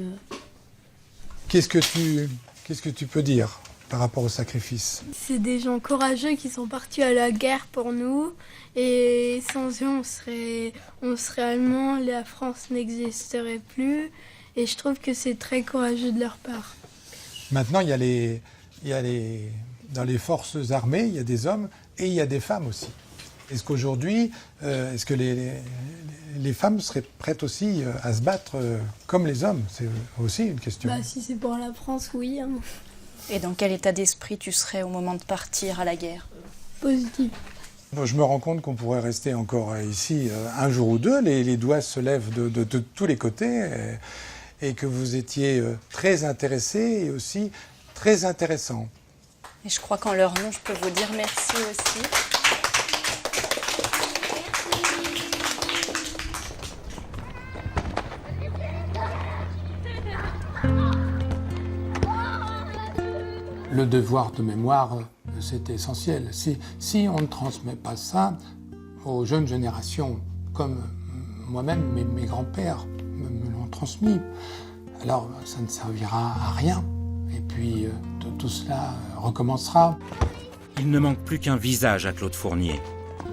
Qu'est-ce que tu peux dire par rapport au sacrifice? C'est des gens courageux qui sont partis à la guerre pour nous. Et sans eux, on serait allemands, la France n'existerait plus. Et je trouve que c'est très courageux de leur part. Maintenant, il y a dans les forces armées, il y a des hommes et il y a des femmes aussi. Est-ce qu'aujourd'hui, est-ce que les femmes seraient prêtes aussi à se battre comme les hommes? C'est aussi une question. Si c'est pour la France, oui. Hein. Et dans quel état d'esprit tu serais au moment de partir à la guerre? Positif. Je me rends compte qu'on pourrait rester encore ici un jour ou deux. Les doigts se lèvent de tous les côtés et que vous étiez très intéressés et aussi très intéressants. Et je crois qu'en leur nom, je peux vous dire merci aussi. Le devoir de mémoire, c'est essentiel. Si on ne transmet pas ça aux jeunes générations, comme moi-même, mes grands-pères me l'ont transmis, alors ça ne servira à rien. Et puis tout cela recommencera. Il ne manque plus qu'un visage à Claude Fournier.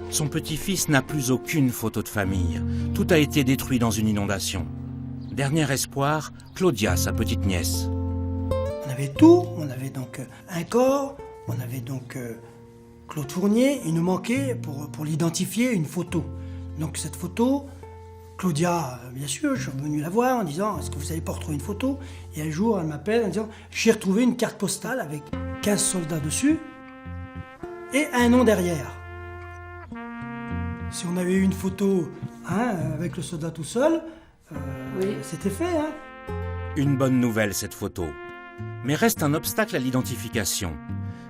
Son petit-fils n'a plus aucune photo de famille. Tout a été détruit dans une inondation. Dernier espoir, Claudia, sa petite nièce. On avait tout, on avait donc un corps, on avait donc Claude Fournier. Il nous manquait pour l'identifier une photo. Donc cette photo, Claudia, bien sûr, je suis revenu la voir en disant « Est-ce que vous savez pas retrouver une photo ?» Et un jour, elle m'appelle en disant « J'ai retrouvé une carte postale avec 15 soldats dessus et un nom derrière. » Si on avait eu une photo avec le soldat tout seul, c'était fait. Hein. Une bonne nouvelle, cette photo. Mais reste un obstacle à l'identification.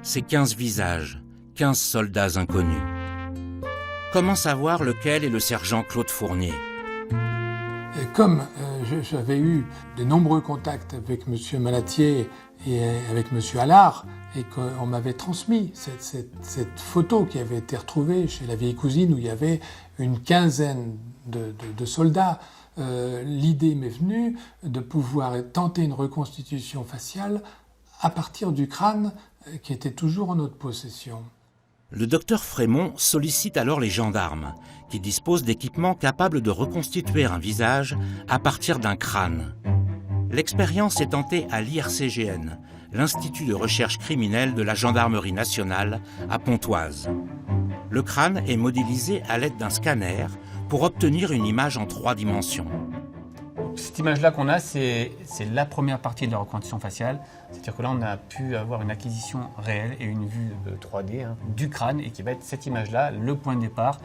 Ces 15 visages, 15 soldats inconnus. Comment savoir lequel est le sergent Claude Fournier? Et comme j'avais eu de nombreux contacts avec M. Malatier et avec M. Allard, et qu'on m'avait transmis cette photo qui avait été retrouvée chez la vieille cousine où il y avait une quinzaine de soldats, l'idée m'est venue de pouvoir tenter une reconstitution faciale à partir du crâne qui était toujours en notre possession. Le docteur Frémont sollicite alors les gendarmes, qui disposent d'équipements capables de reconstituer un visage à partir d'un crâne. L'expérience est tentée à l'IRCGN, l'Institut de recherche criminelle de la Gendarmerie nationale à Pontoise. Le crâne est modélisé à l'aide d'un scanner pour obtenir une image en 3 dimensions. Cette image-là qu'on a, c'est la première partie de la reconstitution faciale. C'est-à-dire que là, on a pu avoir une acquisition réelle et une vue 3D du crâne, et qui va être cette image-là, le point de départ,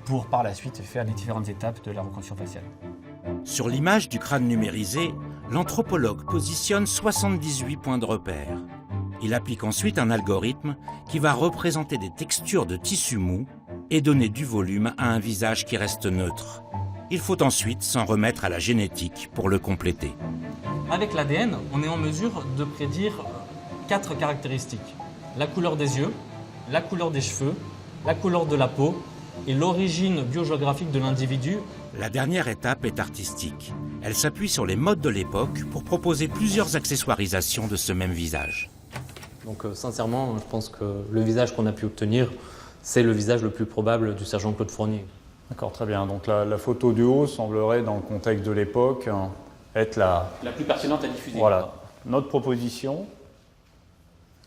pour par la suite faire les différentes étapes de la reconstitution faciale. Sur l'image du crâne numérisé, l'anthropologue positionne 78 points de repère. Il applique ensuite un algorithme qui va représenter des textures de tissu mou et donner du volume à un visage qui reste neutre. Il faut ensuite s'en remettre à la génétique pour le compléter. Avec l'ADN, on est en mesure de prédire 4 caractéristiques. La couleur des yeux, la couleur des cheveux, la couleur de la peau et l'origine biogéographique de l'individu. La dernière étape est artistique. Elle s'appuie sur les modes de l'époque pour proposer plusieurs accessoirisations de ce même visage. Donc sincèrement, je pense que le visage qu'on a pu obtenir, c'est le visage le plus probable du sergent Claude Fournier. D'accord, très bien. Donc la photo du haut semblerait, dans le contexte de l'époque, être la plus pertinente à diffuser. Voilà. Notre proposition,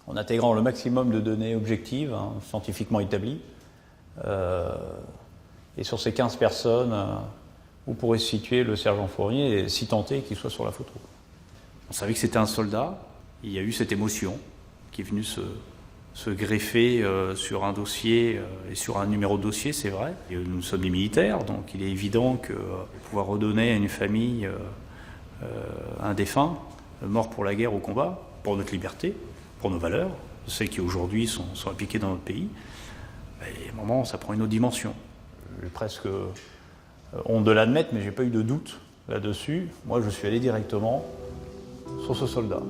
en intégrant le maximum de données objectives, scientifiquement établies, et sur ces 15 personnes, où pourrait se situer le sergent Fournier, si tant est qu'il soit sur la photo. On savait que c'était un soldat, il y a eu cette émotion qui est venue se greffer sur un dossier et sur un numéro de dossier, c'est vrai. Et nous sommes des militaires, donc il est évident que pouvoir redonner à une famille un défunt, mort pour la guerre au combat, pour notre liberté, pour nos valeurs, celles qui aujourd'hui sont appliquées dans notre pays, et à un moment, ça prend une autre dimension. J'ai presque honte de l'admettre, mais j'ai pas eu de doute là-dessus. Moi, je suis allé directement sur ce soldat.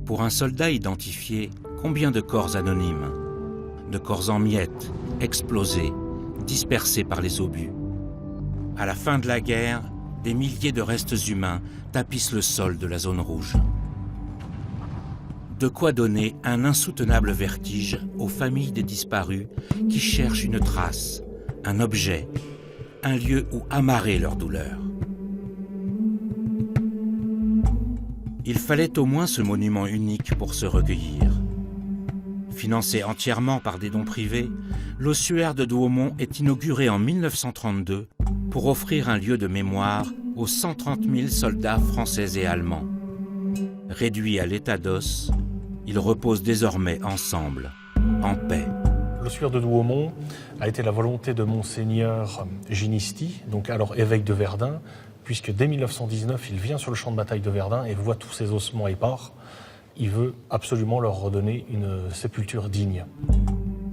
Pour un soldat identifié, combien de corps anonymes? De corps en miettes, explosés, dispersés par les obus. À la fin de la guerre, des milliers de restes humains tapissent le sol de la zone rouge. De quoi donner un insoutenable vertige aux familles des disparus qui cherchent une trace, un objet, un lieu où amarrer leur douleur. Il fallait au moins ce monument unique pour se recueillir. Financé entièrement par des dons privés, l'ossuaire de Douaumont est inauguré en 1932 pour offrir un lieu de mémoire aux 130 000 soldats français et allemands. Réduits à l'état d'os, ils reposent désormais ensemble, en paix. L'ossuaire de Douaumont a été la volonté de Monseigneur Ginisti, donc alors évêque de Verdun, puisque dès 1919, il vient sur le champ de bataille de Verdun et voit tous ces ossements épars. Il veut absolument leur redonner une sépulture digne.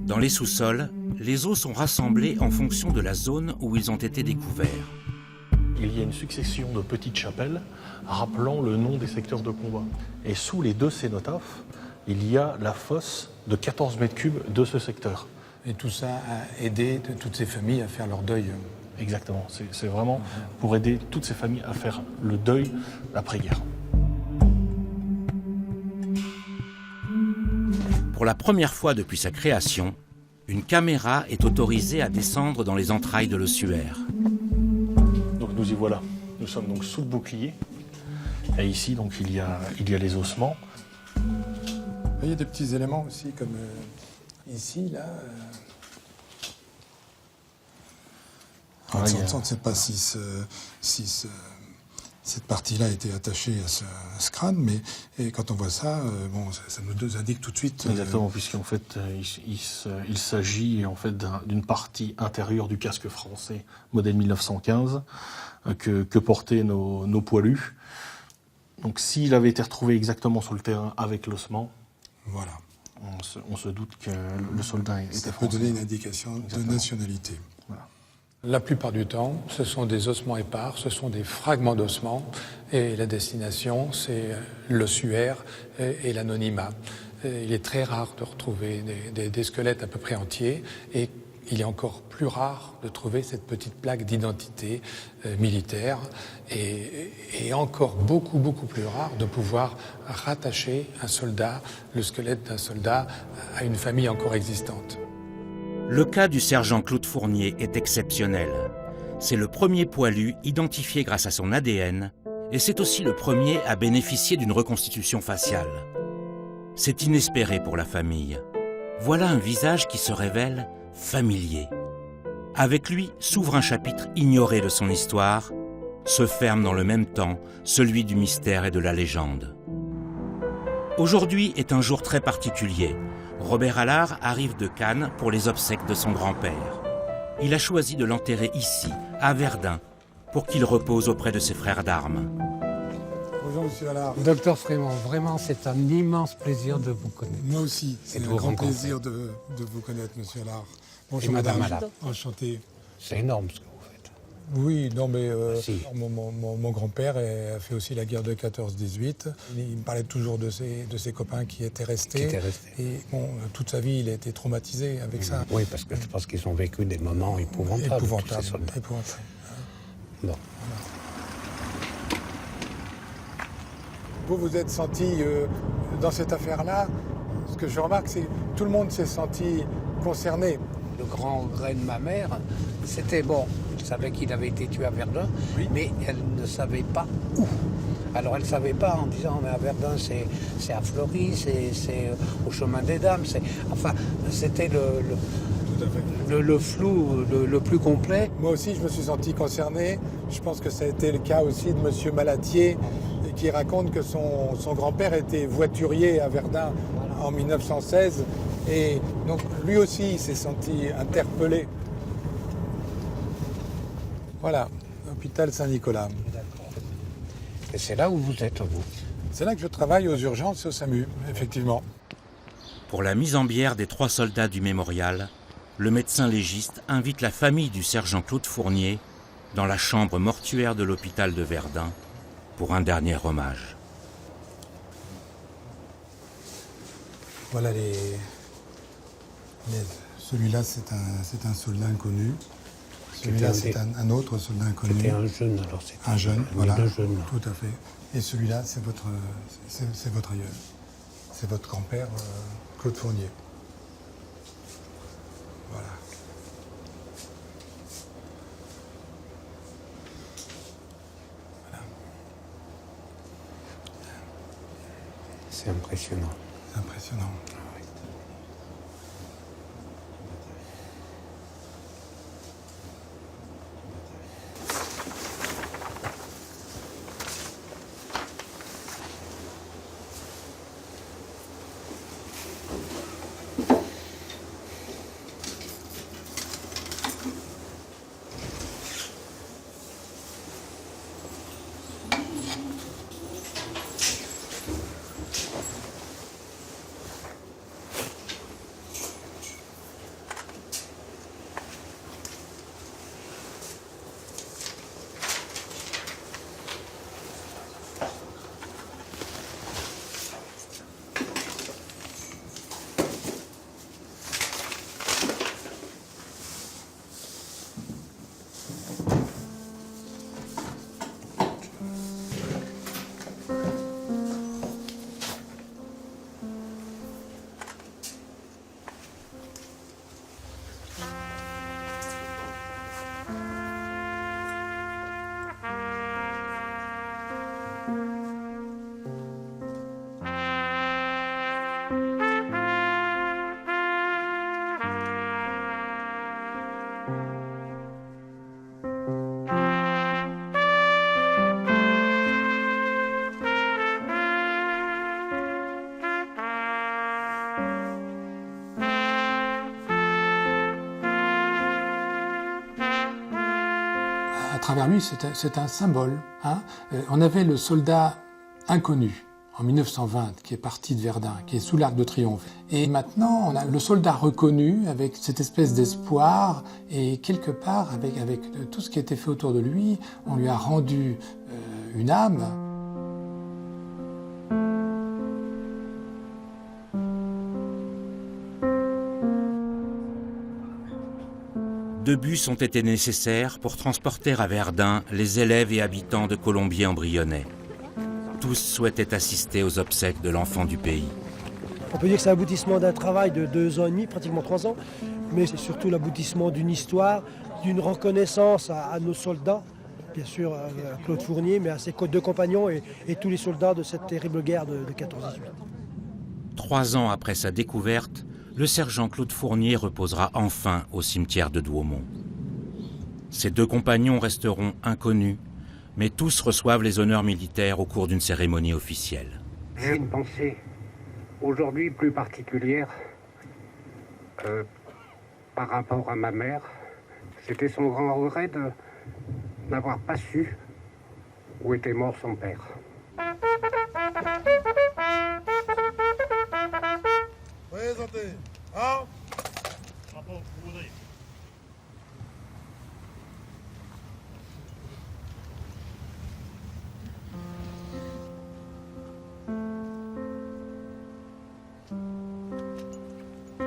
Dans les sous-sols, les os sont rassemblés en fonction de la zone où ils ont été découverts. Il y a une succession de petites chapelles rappelant le nom des secteurs de combat. Et sous les deux cénotaphes, il y a la fosse de 14 mètres cubes de ce secteur. Et tout ça a aidé toutes ces familles à faire leur deuil. Exactement, c'est vraiment pour aider toutes ces familles à faire le deuil après-guerre. Pour la première fois depuis sa création, une caméra est autorisée à descendre dans les entrailles de l'ossuaire. Donc nous y voilà. Nous sommes donc sous le bouclier. Et ici, donc, il y a les ossements. Il y a des petits éléments aussi, comme ici, là. On ne sait pas si cette partie-là a été attachée à ce crâne, mais quand on voit ça, ça nous indique tout de suite. Exactement, puisqu'en fait, il s'agit en fait d'une partie intérieure du casque français, modèle 1915, que portaient nos poilus. Donc, s'il avait été retrouvé exactement sur le terrain avec l'ossement, voilà, on se doute que le soldat était français. Ça peut donner une indication de nationalité. Voilà. La plupart du temps, ce sont des ossements épars, ce sont des fragments d'ossements, et la destination, c'est l'ossuaire et l'anonymat. Il est très rare de retrouver des squelettes à peu près entiers, et il est encore plus rare de trouver cette petite plaque d'identité militaire, et encore beaucoup plus rare de pouvoir rattacher un soldat, le squelette d'un soldat, à une famille encore existante. Le cas du sergent Claude Fournier est exceptionnel. C'est le premier poilu identifié grâce à son ADN, et c'est aussi le premier à bénéficier d'une reconstitution faciale. C'est inespéré pour la famille. Voilà un visage qui se révèle familier. Avec lui s'ouvre un chapitre ignoré de son histoire, se ferme dans le même temps celui du mystère et de la légende. Aujourd'hui est un jour très particulier. Robert Allard arrive de Cannes pour les obsèques de son grand-père. Il a choisi de l'enterrer ici, à Verdun, pour qu'il repose auprès de ses frères d'armes. Bonjour Monsieur Allard. Docteur Frémont, vraiment c'est un immense plaisir de vous connaître. Moi aussi, c'est un grand plaisir de vous connaître Monsieur Allard. Bonjour Madame Allard. Enchanté. C'est énorme ce que vous faites. Oui, non mais mon grand-père a fait aussi la guerre de 14-18. Il me parlait toujours de ses copains qui étaient restés. Et bon, toute sa vie, il a été traumatisé avec ça. Oui, parce que je pense qu'ils ont vécu des moments épouvantables. Épouvantables. Bon. Vous êtes senti dans cette affaire-là, ce que je remarque, c'est que tout le monde s'est senti concerné. Le grand regret de ma mère, c'était bon, elle savait qu'il avait été tué à Verdun, mais elle ne savait pas où. Alors elle ne savait pas en disant, mais à Verdun, c'est à Fleury, c'est au chemin des Dames. Enfin, c'était le flou le plus complet. Moi aussi, je me suis senti concerné. Je pense que ça a été le cas aussi de Monsieur Malatier, qui raconte que son grand-père était voiturier à Verdun en 1916. Et donc lui aussi il s'est senti interpellé. Voilà, hôpital Saint-Nicolas. Et c'est là où vous êtes, vous? C'est là que je travaille aux urgences au SAMU, effectivement. Pour la mise en bière des 3 soldats du mémorial, le médecin légiste invite la famille du sergent Claude Fournier dans la chambre mortuaire de l'hôpital de Verdun pour un dernier hommage. Voilà celui-là, c'est un soldat inconnu. Celui-là, c'est un autre soldat inconnu. C'était un jeune, alors c'était un jeune, voilà. Jeune. Tout à fait. Et celui-là, c'est votre aïeul. C'est votre grand-père, Claude Fournier. Voilà. C'est impressionnant. C'est impressionnant. À travers lui, c'est un symbole. Hein. On avait le soldat inconnu en 1920 qui est parti de Verdun, qui est sous l'Arc de Triomphe. Et maintenant, on a le soldat reconnu avec cette espèce d'espoir et quelque part, avec tout ce qui a été fait autour de lui, on lui a rendu une âme. Deux bus ont été nécessaires pour transporter à Verdun les élèves et habitants de Colombier-en-Brionnais. Tous souhaitaient assister aux obsèques de l'enfant du pays. On peut dire que c'est l'aboutissement d'un travail de 2 ans et demi, pratiquement 3 ans, mais c'est surtout l'aboutissement d'une histoire, d'une reconnaissance à nos soldats, bien sûr à Claude Fournier, mais à ses 2 compagnons et tous les soldats de cette terrible guerre de 14-18. 3 ans après sa découverte, le sergent Claude Fournier reposera enfin au cimetière de Douaumont. Ses 2 compagnons resteront inconnus, mais tous reçoivent les honneurs militaires au cours d'une cérémonie officielle. J'ai une pensée aujourd'hui plus particulière par rapport à ma mère. C'était son grand regret de n'avoir pas su où était mort son père. Présentez. Un. Rapport Boudry.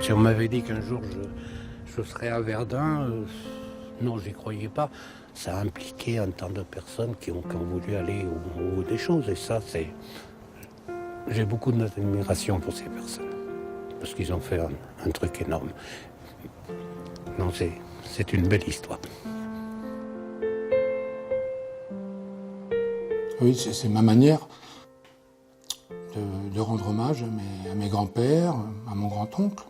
Si on m'avait dit qu'un jour je serais à Verdun, non, j'y croyais pas. Ça a impliqué un tas de personnes qui ont voulu aller au bout des choses. Et ça, j'ai beaucoup d'admiration pour ces personnes. Parce qu'ils ont fait un truc énorme. Non, c'est une belle histoire. Oui, c'est ma manière de rendre hommage à mes grands-pères, à mon grand-oncle.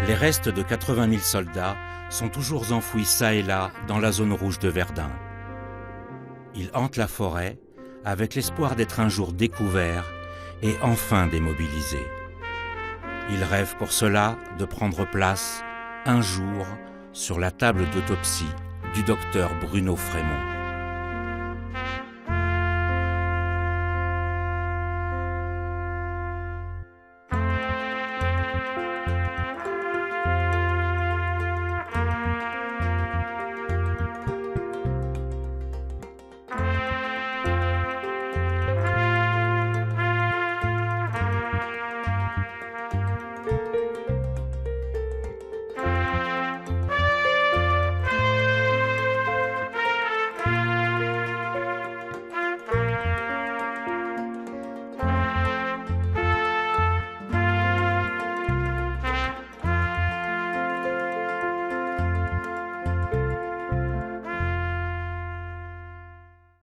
Les restes de 80 000 soldats sont toujours enfouis çà et là dans la zone rouge de Verdun. Ils hantent la forêt avec l'espoir d'être un jour découverts et enfin démobilisés. Ils rêvent pour cela de prendre place un jour sur la table d'autopsie du docteur Bruno Frémont.